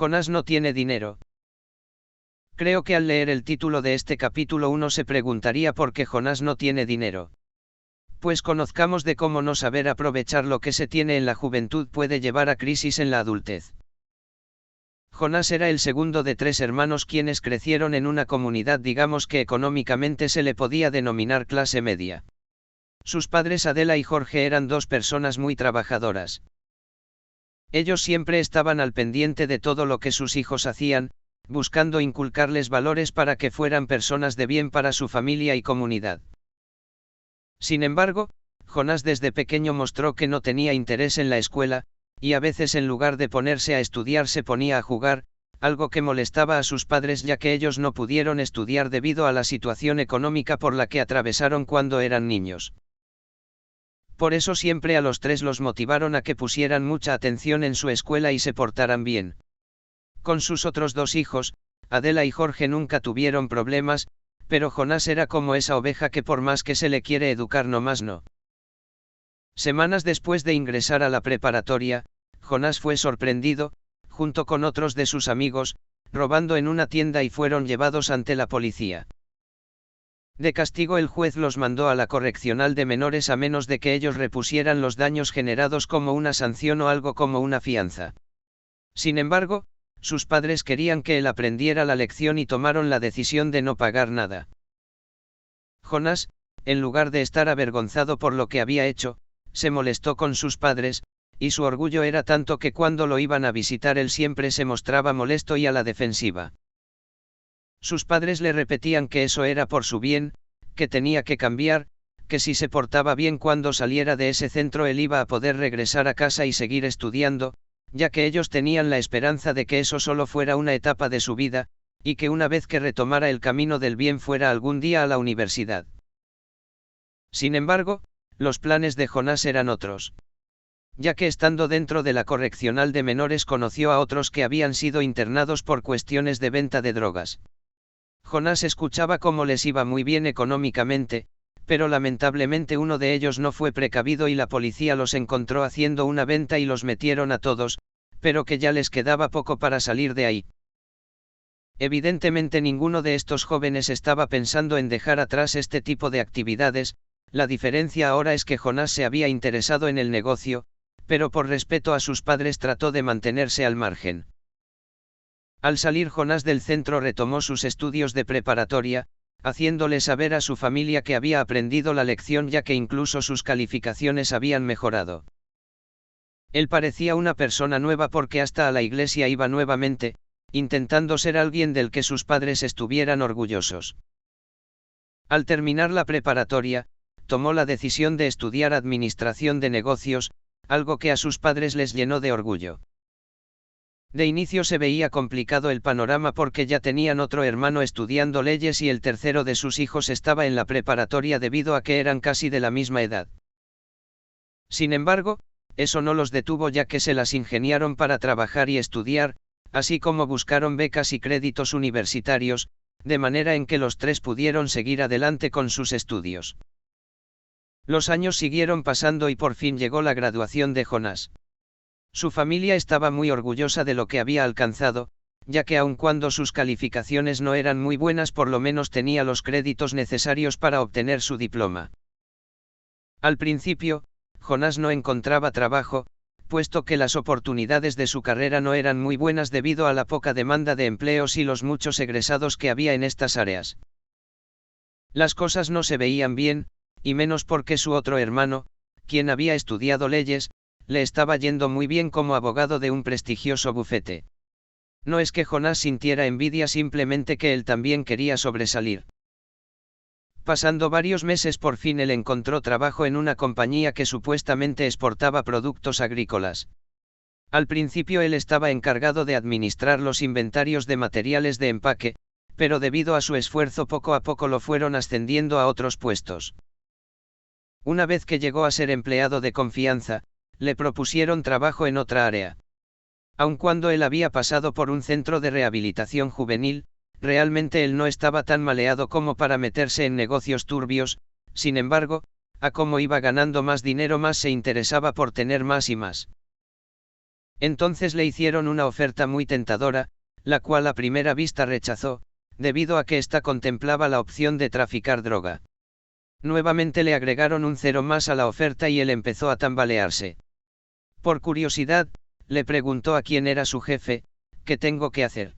Jonás no tiene dinero. Creo que al leer el título de este capítulo uno se preguntaría por qué Jonás no tiene dinero. Pues conozcamos de cómo no saber aprovechar lo que se tiene en la juventud puede llevar a crisis en la adultez. Jonás era el segundo de 3 hermanos quienes crecieron en una comunidad, digamos que económicamente se le podía denominar clase media. Sus padres Adela y Jorge eran 2 personas muy trabajadoras. Ellos siempre estaban al pendiente de todo lo que sus hijos hacían, buscando inculcarles valores para que fueran personas de bien para su familia y comunidad. Sin embargo, Jonás desde pequeño mostró que no tenía interés en la escuela, y a veces en lugar de ponerse a estudiar se ponía a jugar, algo que molestaba a sus padres ya que ellos no pudieron estudiar debido a la situación económica por la que atravesaron cuando eran niños. Por eso siempre a los 3 los motivaron a que pusieran mucha atención en su escuela y se portaran bien. Con sus otros 2 hijos, Adela y Jorge nunca tuvieron problemas, pero Jonás era como esa oveja que por más que se le quiere educar nomás no. Semanas después de ingresar a la preparatoria, Jonás fue sorprendido, junto con otros de sus amigos, robando en una tienda y fueron llevados ante la policía. De castigo el juez los mandó a la correccional de menores a menos de que ellos repusieran los daños generados como una sanción o algo como una fianza. Sin embargo, sus padres querían que él aprendiera la lección y tomaron la decisión de no pagar nada. Jonás, en lugar de estar avergonzado por lo que había hecho, se molestó con sus padres, y su orgullo era tanto que cuando lo iban a visitar él siempre se mostraba molesto y a la defensiva. Sus padres le repetían que eso era por su bien, que tenía que cambiar, que si se portaba bien cuando saliera de ese centro él iba a poder regresar a casa y seguir estudiando, ya que ellos tenían la esperanza de que eso solo fuera una etapa de su vida, y que una vez que retomara el camino del bien fuera algún día a la universidad. Sin embargo, los planes de Jonás eran otros. Ya que estando dentro de la correccional de menores conoció a otros que habían sido internados por cuestiones de venta de drogas. Jonás escuchaba cómo les iba muy bien económicamente, pero lamentablemente uno de ellos no fue precavido y la policía los encontró haciendo una venta y los metieron a todos, pero que ya les quedaba poco para salir de ahí. Evidentemente ninguno de estos jóvenes estaba pensando en dejar atrás este tipo de actividades, la diferencia ahora es que Jonás se había interesado en el negocio, pero por respeto a sus padres trató de mantenerse al margen. Al salir Jonás del centro retomó sus estudios de preparatoria, haciéndole saber a su familia que había aprendido la lección ya que incluso sus calificaciones habían mejorado. Él parecía una persona nueva porque hasta a la iglesia iba nuevamente, intentando ser alguien del que sus padres estuvieran orgullosos. Al terminar la preparatoria, tomó la decisión de estudiar administración de negocios, algo que a sus padres les llenó de orgullo. De inicio se veía complicado el panorama porque ya tenían otro hermano estudiando leyes y el tercero de sus hijos estaba en la preparatoria debido a que eran casi de la misma edad. Sin embargo, eso no los detuvo ya que se las ingeniaron para trabajar y estudiar, así como buscaron becas y créditos universitarios, de manera en que los 3 pudieron seguir adelante con sus estudios. Los años siguieron pasando y por fin llegó la graduación de Jonás. Su familia estaba muy orgullosa de lo que había alcanzado, ya que aun cuando sus calificaciones no eran muy buenas por lo menos tenía los créditos necesarios para obtener su diploma. Al principio, Jonás no encontraba trabajo, puesto que las oportunidades de su carrera no eran muy buenas debido a la poca demanda de empleos y los muchos egresados que había en estas áreas. Las cosas no se veían bien, y menos porque su otro hermano, quien había estudiado leyes, le estaba yendo muy bien como abogado de un prestigioso bufete. No es que Jonás sintiera envidia, simplemente que él también quería sobresalir. Pasando varios meses por fin él encontró trabajo en una compañía que supuestamente exportaba productos agrícolas. Al principio él estaba encargado de administrar los inventarios de materiales de empaque, pero debido a su esfuerzo poco a poco lo fueron ascendiendo a otros puestos. Una vez que llegó a ser empleado de confianza, le propusieron trabajo en otra área. Aun cuando él había pasado por un centro de rehabilitación juvenil, realmente él no estaba tan maleado como para meterse en negocios turbios, sin embargo, a cómo iba ganando más dinero más se interesaba por tener más y más. Entonces le hicieron una oferta muy tentadora, la cual a primera vista rechazó, debido a que ésta contemplaba la opción de traficar droga. Nuevamente le agregaron un cero más a la oferta y él empezó a tambalearse. Por curiosidad, le preguntó a quién era su jefe: ¿qué tengo que hacer?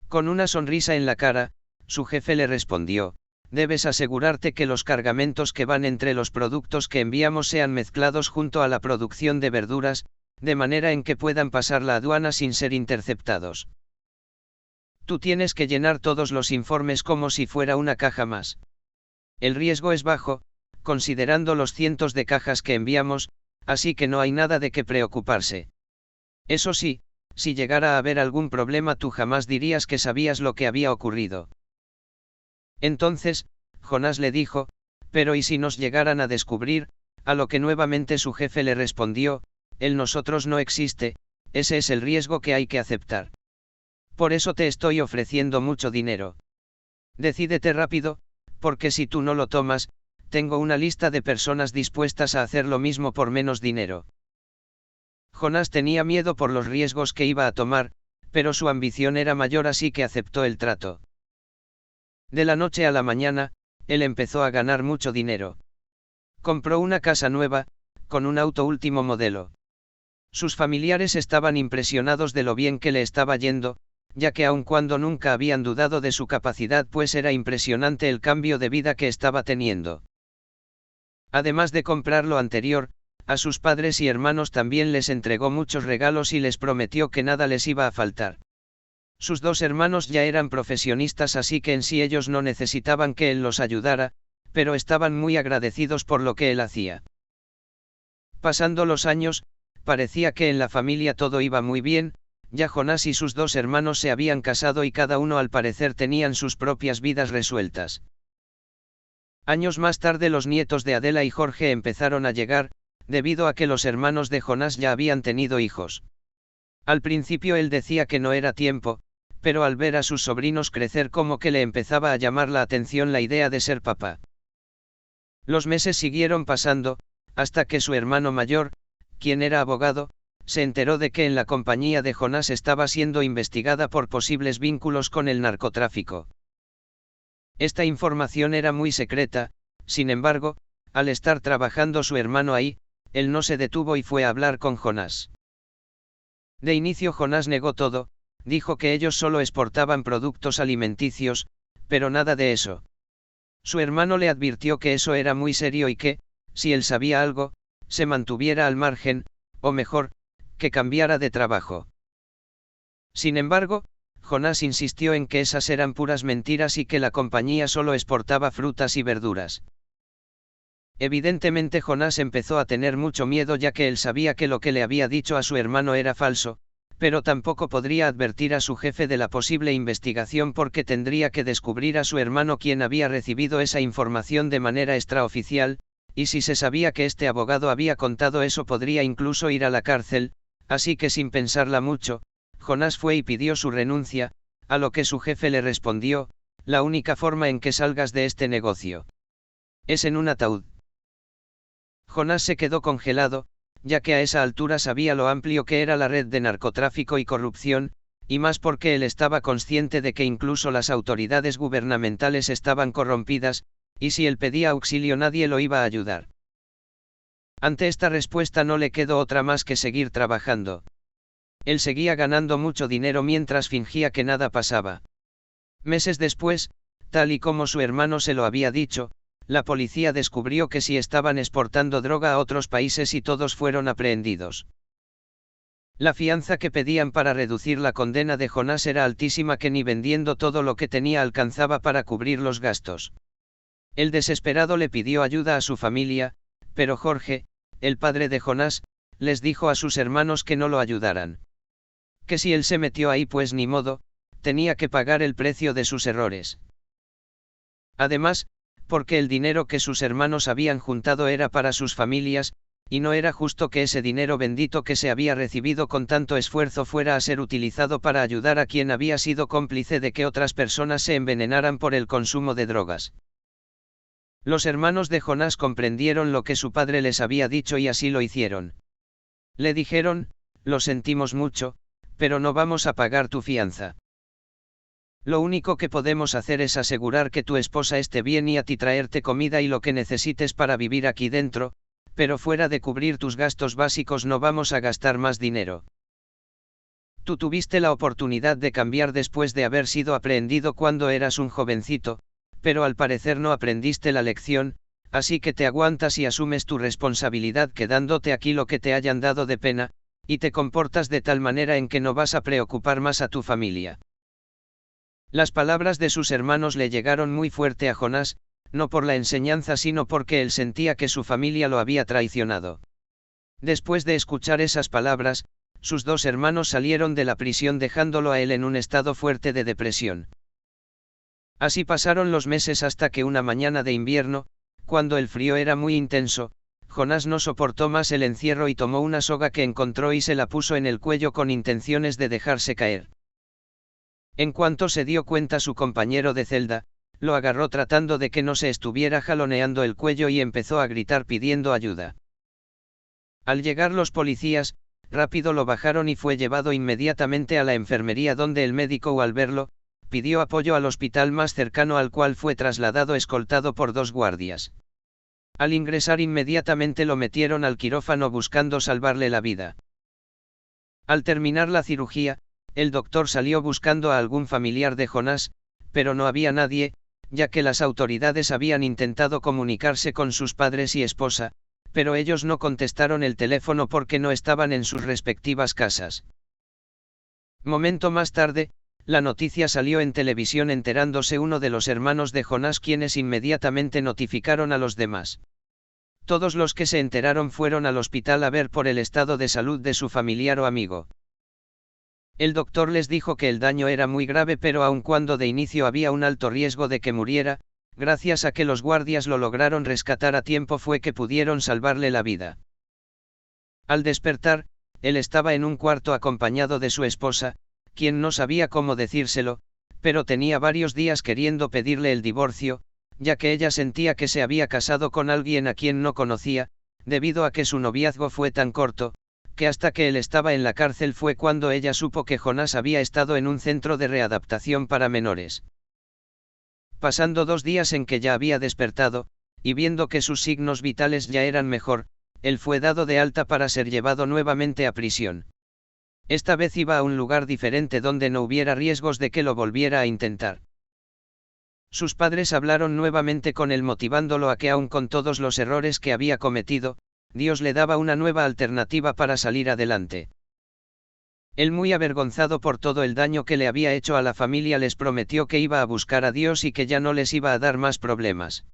Con una sonrisa en la cara, su jefe le respondió: debes asegurarte que los cargamentos que van entre los productos que enviamos sean mezclados junto a la producción de verduras, de manera en que puedan pasar la aduana sin ser interceptados. Tú tienes que llenar todos los informes como si fuera una caja más. El riesgo es bajo, considerando los cientos de cajas que enviamos, así que no hay nada de qué preocuparse. Eso sí, si llegara a haber algún problema tú jamás dirías que sabías lo que había ocurrido. Entonces, Jonás le dijo: pero ¿y si nos llegaran a descubrir? A lo que nuevamente su jefe le respondió: el nosotros no existe, ese es el riesgo que hay que aceptar. Por eso te estoy ofreciendo mucho dinero. Decídete rápido, porque si tú no lo tomas, tengo una lista de personas dispuestas a hacer lo mismo por menos dinero. Jonás tenía miedo por los riesgos que iba a tomar, pero su ambición era mayor, así que aceptó el trato. De la noche a la mañana, él empezó a ganar mucho dinero. Compró una casa nueva, con un auto último modelo. Sus familiares estaban impresionados de lo bien que le estaba yendo, ya que aun cuando nunca habían dudado de su capacidad, pues era impresionante el cambio de vida que estaba teniendo. Además de comprar lo anterior, a sus padres y hermanos también les entregó muchos regalos y les prometió que nada les iba a faltar. Sus dos hermanos ya eran profesionistas, así que en sí ellos no necesitaban que él los ayudara, pero estaban muy agradecidos por lo que él hacía. Pasando los años, parecía que en la familia todo iba muy bien. Ya Jonás y sus dos hermanos se habían casado y cada uno al parecer tenían sus propias vidas resueltas. Años más tarde los nietos de Adela y Jorge empezaron a llegar, debido a que los hermanos de Jonás ya habían tenido hijos. Al principio él decía que no era tiempo, pero al ver a sus sobrinos crecer como que le empezaba a llamar la atención la idea de ser papá. Los meses siguieron pasando, hasta que su hermano mayor, quien era abogado, se enteró de que en la compañía de Jonás estaba siendo investigada por posibles vínculos con el narcotráfico. Esta información era muy secreta, sin embargo, al estar trabajando su hermano ahí, él no se detuvo y fue a hablar con Jonás. De inicio Jonás negó todo, dijo que ellos solo exportaban productos alimenticios, pero nada de eso. Su hermano le advirtió que eso era muy serio y que, si él sabía algo, se mantuviera al margen, o mejor, que cambiara de trabajo. Sin embargo, Jonás insistió en que esas eran puras mentiras y que la compañía solo exportaba frutas y verduras. Evidentemente Jonás empezó a tener mucho miedo, ya que él sabía que lo que le había dicho a su hermano era falso, pero tampoco podría advertir a su jefe de la posible investigación porque tendría que descubrir a su hermano quien había recibido esa información de manera extraoficial, y si se sabía que este abogado había contado eso podría incluso ir a la cárcel. Así que sin pensarla mucho, Jonás fue y pidió su renuncia, a lo que su jefe le respondió: la única forma en que salgas de este negocio es en un ataúd. Jonás se quedó congelado, ya que a esa altura sabía lo amplio que era la red de narcotráfico y corrupción, y más porque él estaba consciente de que incluso las autoridades gubernamentales estaban corrompidas, y si él pedía auxilio nadie lo iba a ayudar. Ante esta respuesta no le quedó otra más que seguir trabajando. Él seguía ganando mucho dinero mientras fingía que nada pasaba. Meses después, tal y como su hermano se lo había dicho, la policía descubrió que sí estaban exportando droga a otros países y todos fueron aprehendidos. La fianza que pedían para reducir la condena de Jonás era altísima, que ni vendiendo todo lo que tenía alcanzaba para cubrir los gastos. El desesperado le pidió ayuda a su familia, pero Jorge, el padre de Jonás, les dijo a sus hermanos que no lo ayudaran. Que si él se metió ahí pues ni modo, tenía que pagar el precio de sus errores. Además, porque el dinero que sus hermanos habían juntado era para sus familias, y no era justo que ese dinero bendito que se había recibido con tanto esfuerzo fuera a ser utilizado para ayudar a quien había sido cómplice de que otras personas se envenenaran por el consumo de drogas. Los hermanos de Jonás comprendieron lo que su padre les había dicho y así lo hicieron. Le dijeron: lo sentimos mucho, pero no vamos a pagar tu fianza. Lo único que podemos hacer es asegurar que tu esposa esté bien y a ti traerte comida y lo que necesites para vivir aquí dentro, pero fuera de cubrir tus gastos básicos no vamos a gastar más dinero. Tú tuviste la oportunidad de cambiar después de haber sido aprehendido cuando eras un jovencito, pero al parecer no aprendiste la lección, así que te aguantas y asumes tu responsabilidad quedándote aquí lo que te hayan dado de pena, y te comportas de tal manera en que no vas a preocupar más a tu familia. Las palabras de sus hermanos le llegaron muy fuerte a Jonás, no por la enseñanza sino porque él sentía que su familia lo había traicionado. Después de escuchar esas palabras, sus dos hermanos salieron de la prisión dejándolo a él en un estado fuerte de depresión. Así pasaron los meses hasta que una mañana de invierno, cuando el frío era muy intenso, Jonás no soportó más el encierro y tomó una soga que encontró y se la puso en el cuello con intenciones de dejarse caer. En cuanto se dio cuenta su compañero de celda, lo agarró tratando de que no se estuviera jaloneando el cuello y empezó a gritar pidiendo ayuda. Al llegar los policías, rápido lo bajaron y fue llevado inmediatamente a la enfermería donde el médico al verlo, pidió apoyo al hospital más cercano al cual fue trasladado escoltado por 2 guardias. Al ingresar inmediatamente lo metieron al quirófano buscando salvarle la vida. Al terminar la cirugía, el doctor salió buscando a algún familiar de Jonás, pero no había nadie, ya que las autoridades habían intentado comunicarse con sus padres y esposa, pero ellos no contestaron el teléfono porque no estaban en sus respectivas casas. Momento más tarde, la noticia salió en televisión enterándose uno de los hermanos de Jonás quienes inmediatamente notificaron a los demás. Todos los que se enteraron fueron al hospital a ver por el estado de salud de su familiar o amigo. El doctor les dijo que el daño era muy grave pero aun cuando de inicio había un alto riesgo de que muriera, gracias a que los guardias lo lograron rescatar a tiempo fue que pudieron salvarle la vida. Al despertar, él estaba en un cuarto acompañado de su esposa, quien no sabía cómo decírselo, pero tenía varios días queriendo pedirle el divorcio, ya que ella sentía que se había casado con alguien a quien no conocía, debido a que su noviazgo fue tan corto, que hasta que él estaba en la cárcel fue cuando ella supo que Jonás había estado en un centro de readaptación para menores. Pasando 2 días en que ya había despertado, y viendo que sus signos vitales ya eran mejor, él fue dado de alta para ser llevado nuevamente a prisión. Esta vez iba a un lugar diferente donde no hubiera riesgos de que lo volviera a intentar. Sus padres hablaron nuevamente con él motivándolo a que aun con todos los errores que había cometido, Dios le daba una nueva alternativa para salir adelante. Él, muy avergonzado por todo el daño que le había hecho a la familia, les prometió que iba a buscar a Dios y que ya no les iba a dar más problemas.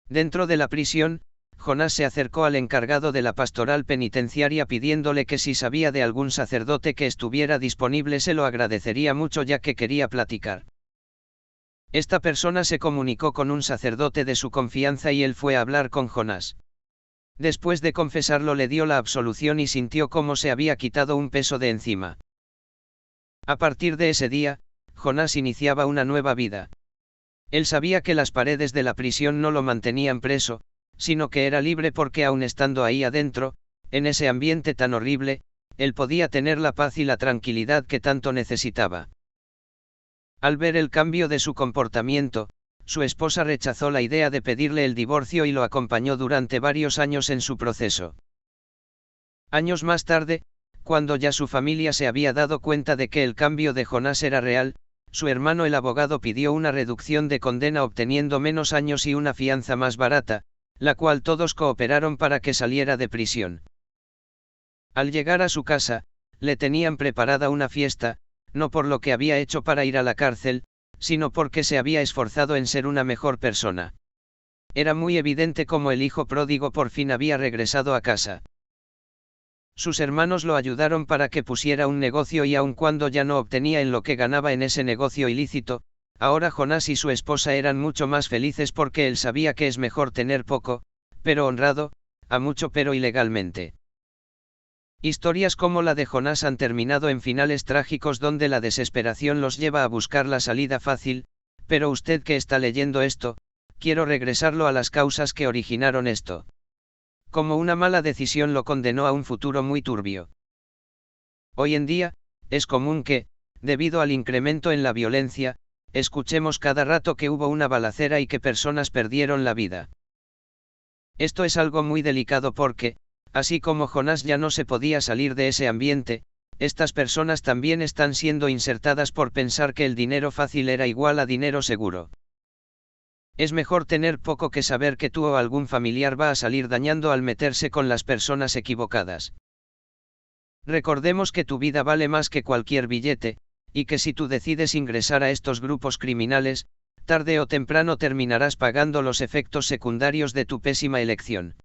Dentro de la prisión, Jonás se acercó al encargado de la pastoral penitenciaria pidiéndole que si sabía de algún sacerdote que estuviera disponible se lo agradecería mucho ya que quería platicar. Esta persona se comunicó con un sacerdote de su confianza y él fue a hablar con Jonás. Después de confesarlo le dio la absolución y sintió cómo se había quitado un peso de encima. A partir de ese día, Jonás iniciaba una nueva vida. Él sabía que las paredes de la prisión no lo mantenían preso, sino que era libre porque aun estando ahí adentro, en ese ambiente tan horrible, él podía tener la paz y la tranquilidad que tanto necesitaba. Al ver el cambio de su comportamiento, su esposa rechazó la idea de pedirle el divorcio y lo acompañó durante varios años en su proceso. Años más tarde, cuando ya su familia se había dado cuenta de que el cambio de Jonás era real, su hermano el abogado pidió una reducción de condena obteniendo menos años y una fianza más barata, la cual todos cooperaron para que saliera de prisión. Al llegar a su casa, le tenían preparada una fiesta, no por lo que había hecho para ir a la cárcel, sino porque se había esforzado en ser una mejor persona. Era muy evidente cómo el hijo pródigo por fin había regresado a casa. Sus hermanos lo ayudaron para que pusiera un negocio y aun cuando ya no obtenía en lo que ganaba en ese negocio ilícito, ahora Jonás y su esposa eran mucho más felices porque él sabía que es mejor tener poco, pero honrado, a mucho pero ilegalmente. Historias como la de Jonás han terminado en finales trágicos donde la desesperación los lleva a buscar la salida fácil, pero usted que está leyendo esto, quiero regresarlo a las causas que originaron esto. Como una mala decisión lo condenó a un futuro muy turbio. Hoy en día, es común que, debido al incremento en la violencia, escuchemos cada rato que hubo una balacera y que personas perdieron la vida. Esto es algo muy delicado porque, así como Jonás ya no se podía salir de ese ambiente, estas personas también están siendo insertadas por pensar que el dinero fácil era igual a dinero seguro. Es mejor tener poco que saber que tú o algún familiar va a salir dañando al meterse con las personas equivocadas. Recordemos que tu vida vale más que cualquier billete, y que si tú decides ingresar a estos grupos criminales, tarde o temprano terminarás pagando los efectos secundarios de tu pésima elección.